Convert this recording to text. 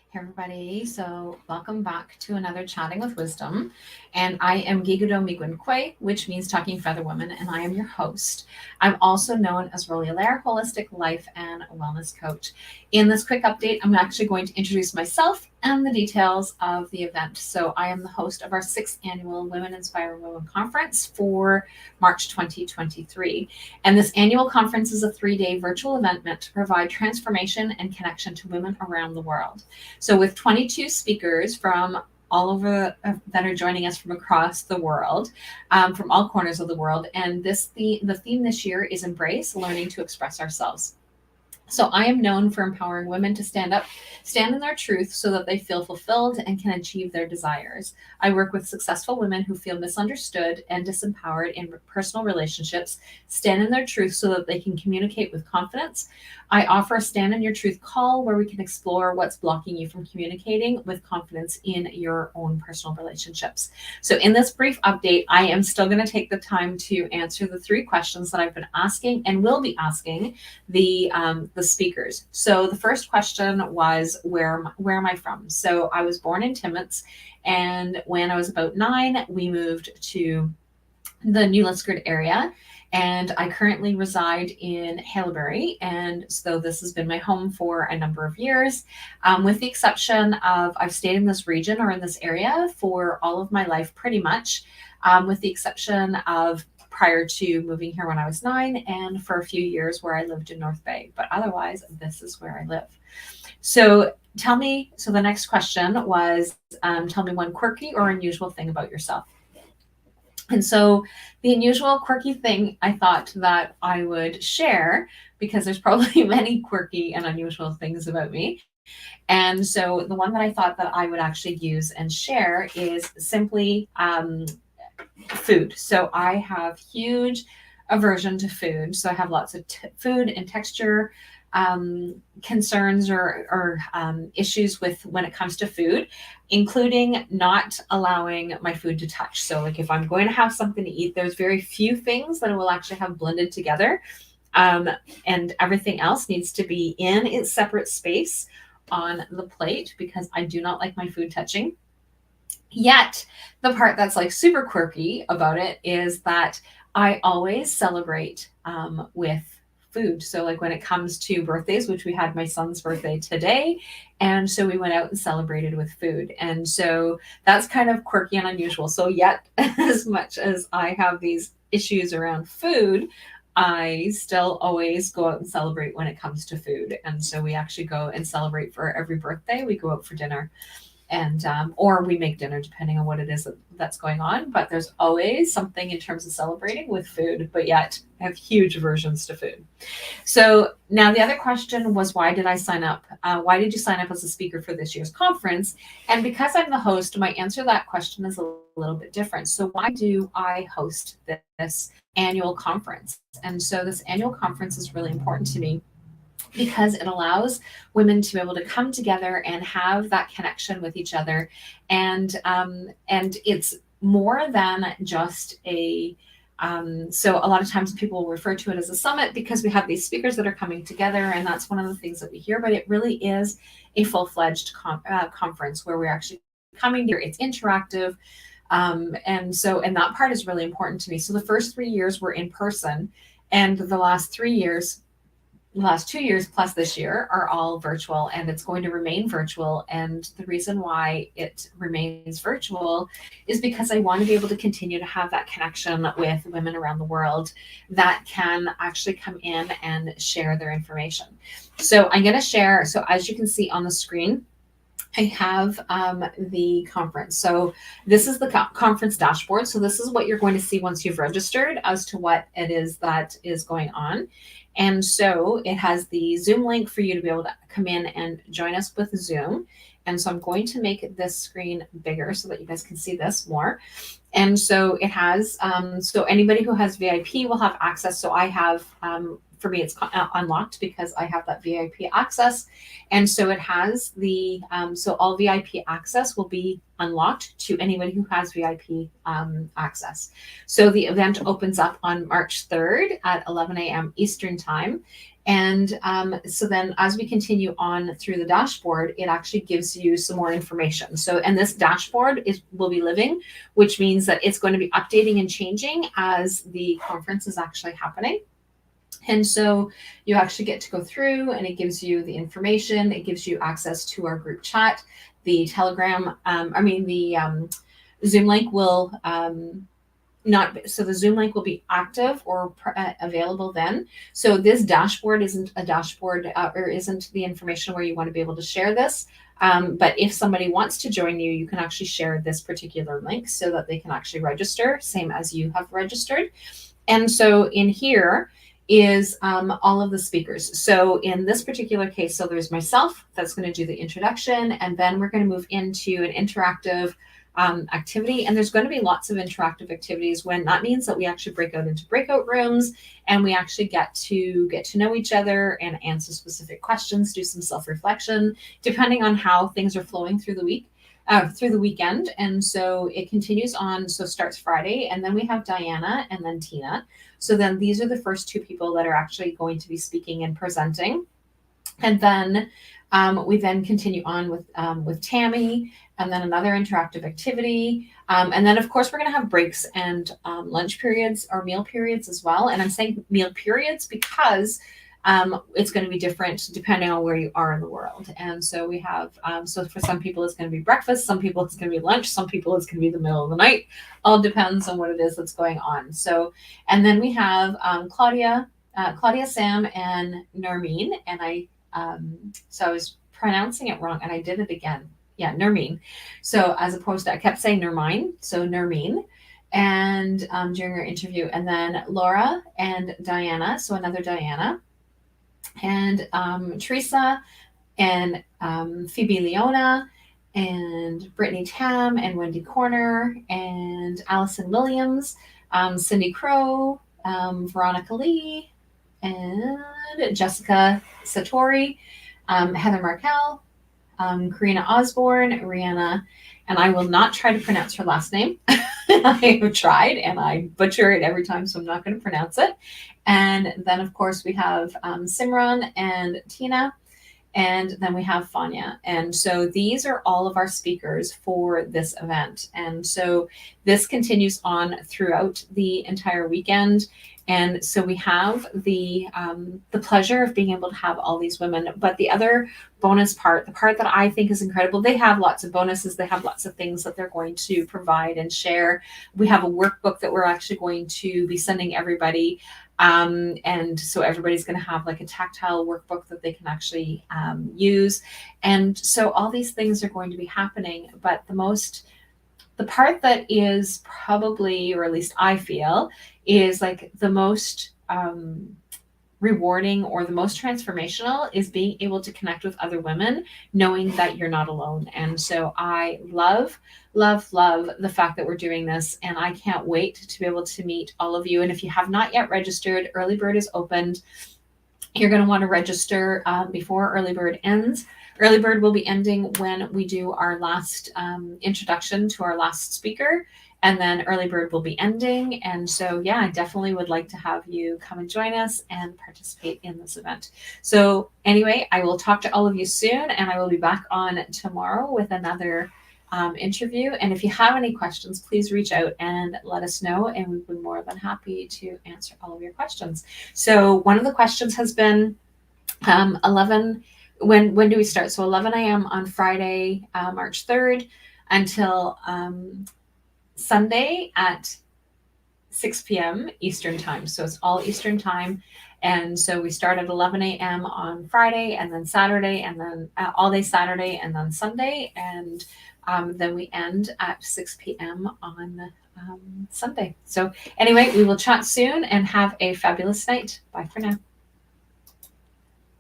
Hey everybody, so welcome back to another Chatting with Wisdom. And I am Gigudo Migwin which means Talking Feather Woman, and I am your host. I'm also known as Rollie Allaire, Holistic Life and Wellness Coach. In this quick update, I'm actually going to introduce myself and the details of the event. So I am the host of our 6th annual Women Inspiring Women Conference for March 2023. And this annual conference is a 3-day virtual event meant to provide transformation and connection to women around the world. So with 22 speakers from all over that are joining us from across the world, from all corners of the world. And the theme this year is Embrace Learning to Express Ourselves. So I am known for empowering women to stand in their truth so that they feel fulfilled and can achieve their desires. I work with successful women who feel misunderstood and disempowered in personal relationships, stand in their truth so that they can communicate with confidence. I offer a Stand in Your Truth call where we can explore what's blocking you from communicating with confidence in your own personal relationships. So in this brief update, I am still going to take the time to answer the 3 questions that I've been asking and will be asking the speakers. So the first question was, where am I from? So I was born in Timmins, and when I was about 9, we moved to the New Liskeard area, and I currently reside in Haileybury, and so this has been my home for a number of years, with the exception of I've stayed in this region or in this area for all of my life pretty much, with the exception of prior to moving here when I was 9 and for a few years where I lived in North Bay. But otherwise, this is where I live. So the next question was, tell me one quirky or unusual thing about yourself. And so the unusual quirky thing I thought that I would share, because there's probably many quirky and unusual things about me. And so the one that I thought that I would actually use and share is simply food. So I have huge aversion to food. So I have lots of food and texture concerns or issues with when it comes to food, including not allowing my food to touch. So like if I'm going to have something to eat, there's very few things that I will actually have blended together. And everything else needs to be in its separate space on the plate because I do not like my food touching. Yet the part that's like super quirky about it is that I always celebrate with food. So like when it comes to birthdays, which we had my son's birthday today, and so we went out and celebrated with food. And so that's kind of quirky and unusual. So yet as much as I have these issues around food, I still always go out and celebrate when it comes to food. And so we actually go and celebrate for every birthday. We go out for dinner and or we make dinner depending on what it is that's going on, but there's always something in terms of celebrating with food, but yet I have huge aversions to food. So now the other question was, why did I sign up? Why did you sign up as a speaker for this year's conference? And because I'm the host, my answer to that question is a little bit different. So why do I host this annual conference? And so this annual conference is really important to me because it allows women to be able to come together and have that connection with each other. And it's more than just so a lot of times people will refer to it as a summit because we have these speakers that are coming together, and that's one of the things that we hear, but it really is a full-fledged conference where we're actually coming here. It's interactive. And that part is really important to me. So the first 3 years were in person, and the last 2 years plus this year are all virtual, and it's going to remain virtual. And the reason why it remains virtual is because I want to be able to continue to have that connection with women around the world that can actually come in and share their information. So I'm going to share. So as you can see on the screen, I have the conference. So this is the conference dashboard. So this is what you're going to see once you've registered as to what it is that is going on. And so it has the Zoom link for you to be able to come in and join us with Zoom. And so I'm going to make this screen bigger so that you guys can see this more. And so it has, so anybody who has VIP will have access. So I have, for me, it's unlocked because I have that VIP access. And so it has the, so all VIP access will be unlocked to anybody who has VIP access. So the event opens up on March 3rd at 11 a.m. Eastern time. And so then as we continue on through the dashboard, it actually gives you some more information. So, and this dashboard will be living, which means that it's going to be updating and changing as the conference is actually happening. And so you actually get to go through, and it gives you the information. It gives you access to our group chat, the Telegram, the Zoom link will the Zoom link will be active or available then. So this dashboard isn't a dashboard or isn't the information where you want to be able to share this. But if somebody wants to join you, you can actually share this particular link so that they can actually register, same as you have registered. And so in here is all of the speakers. So in this particular case, so there's myself that's going to do the introduction, and then we're going to move into an interactive activity. And there's going to be lots of interactive activities when that means that we actually break out into breakout rooms, and we actually get to know each other and answer specific questions, do some self-reflection, depending on how things are flowing through the week. Through the weekend. And so it continues on. So it starts Friday, and then we have Diana and then Tina. So then these are the first two people that are actually going to be speaking and presenting. And then we then continue on with Tammy, and then another interactive activity. And then, of course, we're going to have breaks and lunch periods or meal periods as well. And I'm saying meal periods because it's going to be different depending on where you are in the world. And so we have, so for some people, it's going to be breakfast. Some people, it's going to be lunch. Some people, it's going to be the middle of the night. All depends on what it is that's going on. So, and then we have Claudia, Sam, and Nermeen. And so I was pronouncing it wrong, and I did it again. Yeah, Nermeen. So as opposed to, I kept saying Nermine. So Nermeen. And during our interview, and then Laura and Diana. So another Diana. And Teresa and Phoebe Leona and Brittany Tam and Wendy Corner and Allison Williams, Cindy Crow, Veronica Lee, and Jessica Satori, Heather Markel, Karina Osborne, Rihanna, and I will not try to pronounce her last name. I have tried and I butcher it every time, so I'm not going to pronounce it. And then, of course, we have Simran and Tina, and then we have Fania. And so these are all of our speakers for this event. And so this continues on throughout the entire weekend. And so we have the pleasure of being able to have all these women. But the other bonus part, the part that I think is incredible, they have lots of bonuses. They have lots of things that they're going to provide and share. We have a workbook that we're actually going to be sending everybody. And so everybody's going to have like a tactile workbook that they can actually use. And so all these things are going to be happening. But the part that is probably, or at least I feel, is like the most rewarding or the most transformational is being able to connect with other women, knowing that you're not alone. And so I love the fact that we're doing this, and I can't wait to be able to meet all of you. And if you have not yet registered, Early Bird is opened. You're going to want to register before Early Bird ends. Early Bird will be ending when we do our last introduction to our last speaker, and then Early Bird will be ending. And so, yeah, I definitely would like to have you come and join us and participate in this event. So anyway, I will talk to all of you soon, and I will be back on tomorrow with another interview. And if you have any questions, please reach out and let us know, and we'd be more than happy to answer all of your questions. So one of the questions has been 11, when do we start? So 11 a.m. on Friday, March 3rd until Sunday at 6 p.m. Eastern time. So it's all Eastern time. And so we start at 11 a.m. on Friday, and then Saturday, and then all day Saturday, and then Sunday. And then we end at 6 p.m. on Sunday. So anyway, we will chat soon and have a fabulous night. Bye for now.